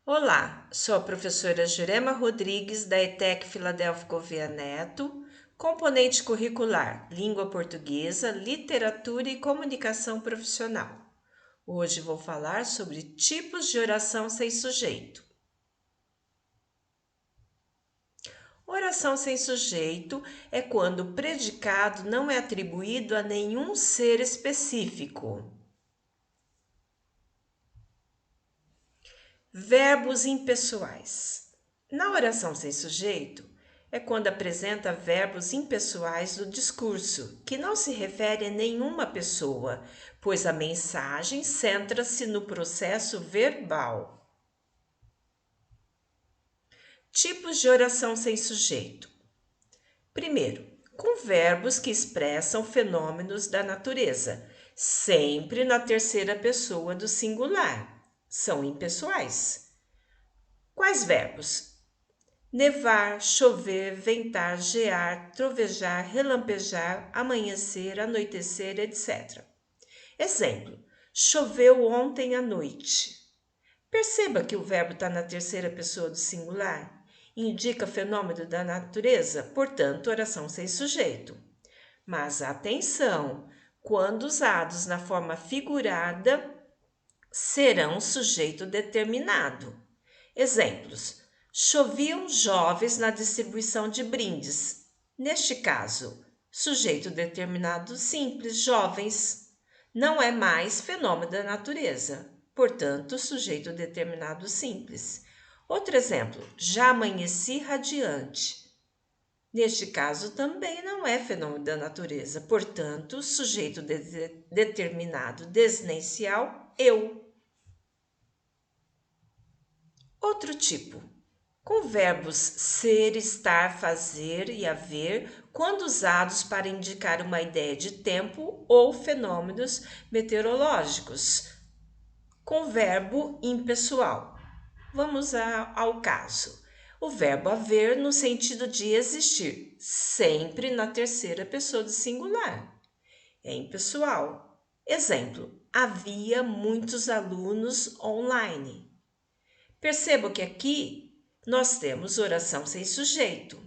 Olá, sou a professora Jurema Rodrigues, da ETEC Filadélfia Gouveia Neto, componente curricular Língua Portuguesa, Literatura e Comunicação Profissional. Hoje vou falar sobre tipos de oração sem sujeito. Oração sem sujeito é quando o predicado não é atribuído a nenhum ser específico. Verbos impessoais. Na oração sem sujeito, é quando apresenta verbos impessoais do discurso, que não se refere a nenhuma pessoa, pois a mensagem centra-se no processo verbal. Tipos de oração sem sujeito. Primeiro, com verbos que expressam fenômenos da natureza, sempre na terceira pessoa do singular. São impessoais. Quais verbos? Nevar, chover, ventar, gear, trovejar, relampejar, amanhecer, anoitecer, etc. Exemplo: choveu ontem à noite. Perceba que o verbo está na terceira pessoa do singular. Indica fenômeno da natureza, portanto, oração sem sujeito. Mas atenção! Quando usados na forma figurada, serão sujeito determinado. Exemplos: choviam jovens na distribuição de brindes. Neste caso, sujeito determinado simples, jovens. Não é mais fenômeno da natureza, portanto, sujeito determinado simples. Outro exemplo: já amanheci radiante. Neste caso, também não é fenômeno da natureza, portanto, sujeito determinado desnencial, eu. Outro tipo, com verbos ser, estar, fazer e haver, quando usados para indicar uma ideia de tempo ou fenômenos meteorológicos, com verbo impessoal. Vamos ao caso. O verbo haver no sentido de existir, sempre na terceira pessoa do singular. É impessoal. Exemplo: havia muitos alunos online. Perceba que aqui nós temos oração sem sujeito.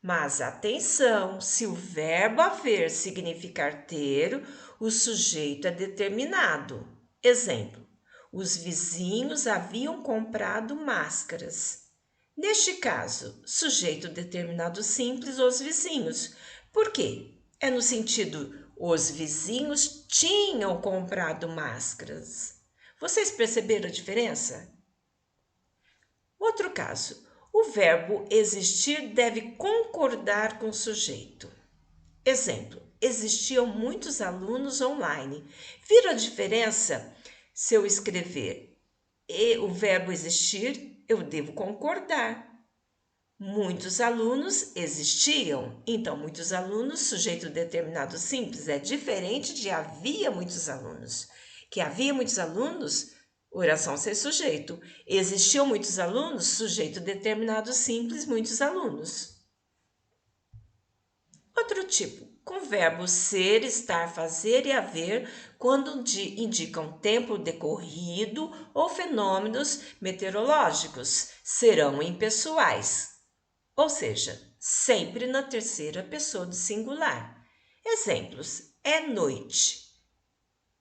Mas atenção, se o verbo haver significar ter, o sujeito é determinado. Exemplo: os vizinhos haviam comprado máscaras. Neste caso, sujeito determinado simples, os vizinhos. Por quê? É no sentido os vizinhos tinham comprado máscaras. Vocês perceberam a diferença? Outro caso, o verbo existir deve concordar com o sujeito. Exemplo: existiam muitos alunos online. Viram a diferença? Se eu escrever o verbo existir, eu devo concordar. Muitos alunos existiam, então muitos alunos, sujeito determinado simples, é diferente de havia muitos alunos. Que havia muitos alunos, oração sem sujeito. Existiam muitos alunos, sujeito determinado simples, muitos alunos. Outro tipo, com verbos ser, estar, fazer e haver, quando indicam tempo decorrido ou fenômenos meteorológicos, serão impessoais, ou seja, sempre na terceira pessoa do singular. Exemplos: é noite,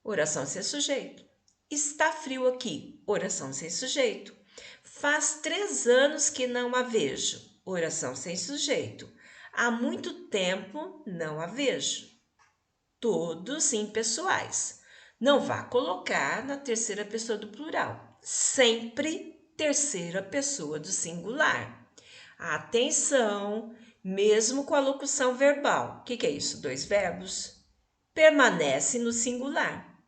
oração sem sujeito. Está frio aqui, oração sem sujeito. Faz 3 anos que não a vejo, oração sem sujeito. Há muito tempo não a vejo. Todos impessoais. Não vá colocar na terceira pessoa do plural, sempre terceira pessoa do singular. Atenção, mesmo com a locução verbal. O que é isso? 2 verbos. Permanece no singular.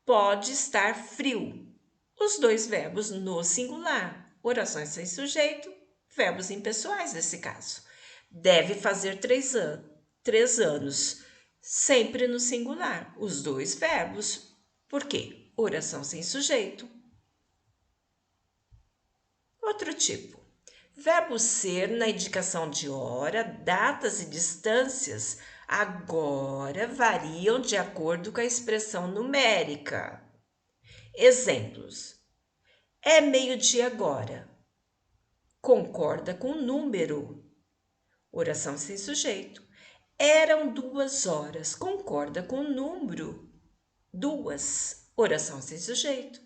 Pode estar frio. Os 2 verbos no singular. Orações sem sujeito, verbos impessoais nesse caso. Deve fazer 3 anos. Sempre no singular. Os 2 verbos. Por quê? Oração sem sujeito. Outro tipo. Verbo ser na indicação de hora, datas e distâncias agora variam de acordo com a expressão numérica. Exemplos: É meio-dia agora. Concorda com o número. Oração sem sujeito. Eram 2 horas. Concorda com o número. 2. Oração sem sujeito.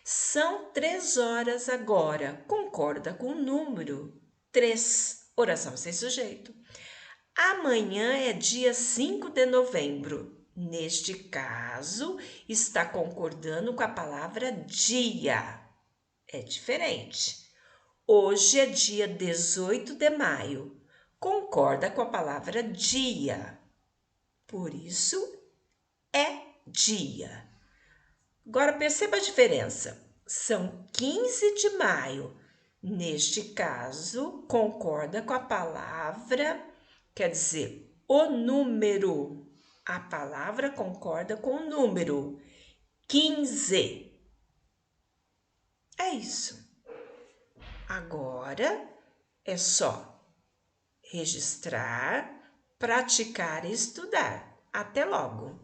São 3 horas agora. Concorda com o número. 3. Oração sem sujeito. Amanhã é dia 5 de novembro. Neste caso, está concordando com a palavra dia. É diferente. Hoje é dia 18 de maio. Concorda com a palavra dia. Por isso, é dia. Agora perceba a diferença. São 15 de maio. Neste caso, concorda com a palavra, quer dizer, o número. A palavra concorda com o número. 15. É isso. Agora é só registrar, praticar e estudar. Até logo!